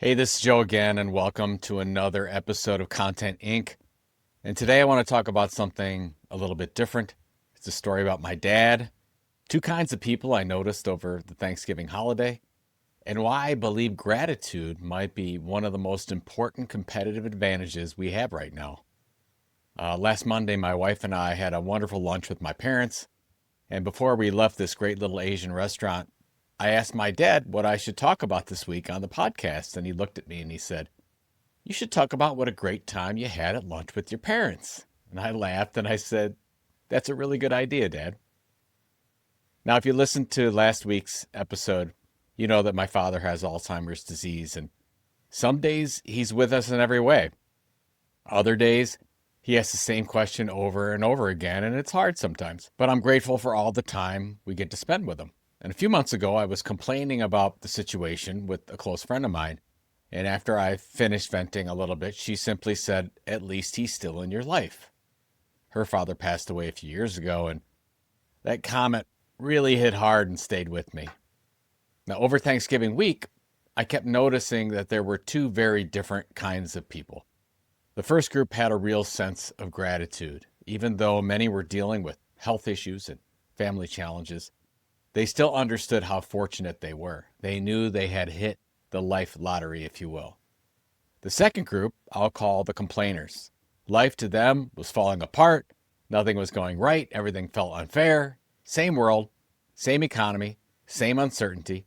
Hey, this is Joe again, and welcome to another episode of Content Inc. And today I want to talk about something a little bit different. It's a story about my dad, two kinds of people I noticed over the Thanksgiving holiday, and why I believe gratitude might be one of the most important competitive advantages we have right now. Last Monday, my wife and I had a wonderful lunch with my parents, and before we left this great little Asian restaurant, I asked my dad what I should talk about this week on the podcast, and he looked at me and he said, "You should talk about what a great time you had at lunch with your parents." And I laughed and I said, "That's a really good idea, Dad." Now, if you listened to last week's episode, you know that my father has Alzheimer's disease, and some days he's with us in every way. Other days, he asks the same question over and over again, and it's hard sometimes. But I'm grateful for all the time we get to spend with him. And a few months ago, I was complaining about the situation with a close friend of mine. And after I finished venting a little bit, she simply said, "At least he's still in your life." Her father passed away a few years ago, and that comment really hit hard and stayed with me. Now, over Thanksgiving week, I kept noticing that there were two very different kinds of people. The first group had a real sense of gratitude. Even though many were dealing with health issues and family challenges, they still understood how fortunate they were. They knew they had hit the life lottery, if you will. The second group, I'll call the complainers. Life to them was falling apart. Nothing was going right. Everything felt unfair. Same world, same economy, same uncertainty.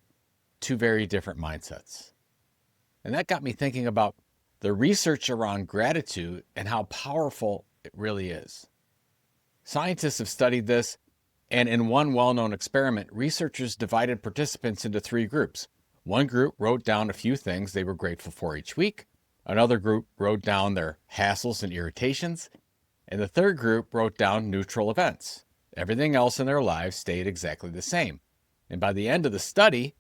Two very different mindsets. And that got me thinking about the research around gratitude and how powerful it really is. Scientists have studied this, and in one well-known experiment, researchers divided participants into three groups. One group wrote down a few things they were grateful for each week. Another group wrote down their hassles and irritations. And the third group wrote down neutral events. Everything else in their lives stayed exactly the same. And by the end of the study,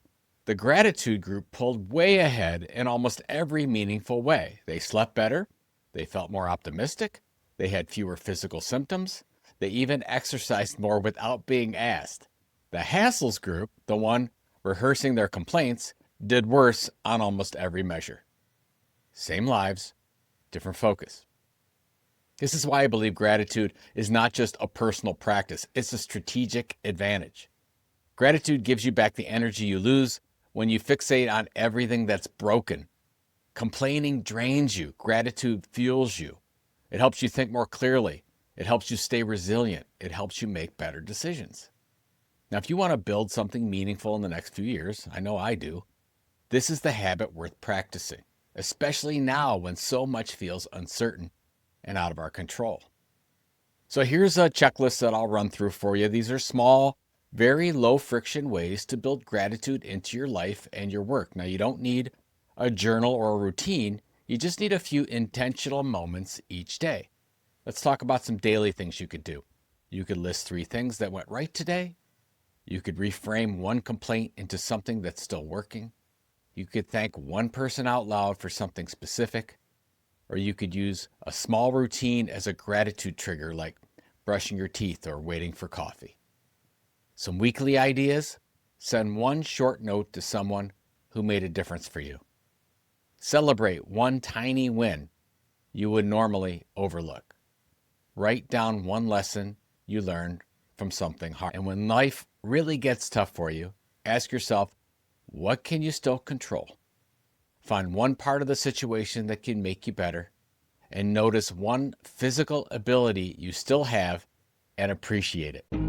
the gratitude group pulled way ahead in almost every meaningful way. They slept better. They felt more optimistic. They had fewer physical symptoms. They even exercised more without being asked. The hassles group, the one rehearsing their complaints, did worse on almost every measure. Same lives, different focus. This is why I believe gratitude is not just a personal practice, it's a strategic advantage. Gratitude gives you back the energy you lose when you fixate on everything that's broken. Complaining drains you. Gratitude fuels you. It helps you think more clearly. It helps you stay resilient. It helps you make better decisions. Now, if you want to build something meaningful in the next few years, I know I do, this is the habit worth practicing, especially now when so much feels uncertain and out of our control. So here's a checklist that I'll run through for you. These are small, very low friction ways to build gratitude into your life and your work. Now, you don't need a journal or a routine. You just need a few intentional moments each day. Let's talk about some daily things you could do. You could list 3 things that went right today. You could reframe one complaint into something that's still working. You could thank one person out loud for something specific. Or you could use a small routine as a gratitude trigger, like brushing your teeth or waiting for coffee. Some weekly ideas: send one short note to someone who made a difference for you. Celebrate one tiny win you would normally overlook. Write down one lesson you learned from something hard. And when life really gets tough for you, ask yourself, what can you still control? Find one part of the situation that can make you better, and notice one physical ability you still have and appreciate it.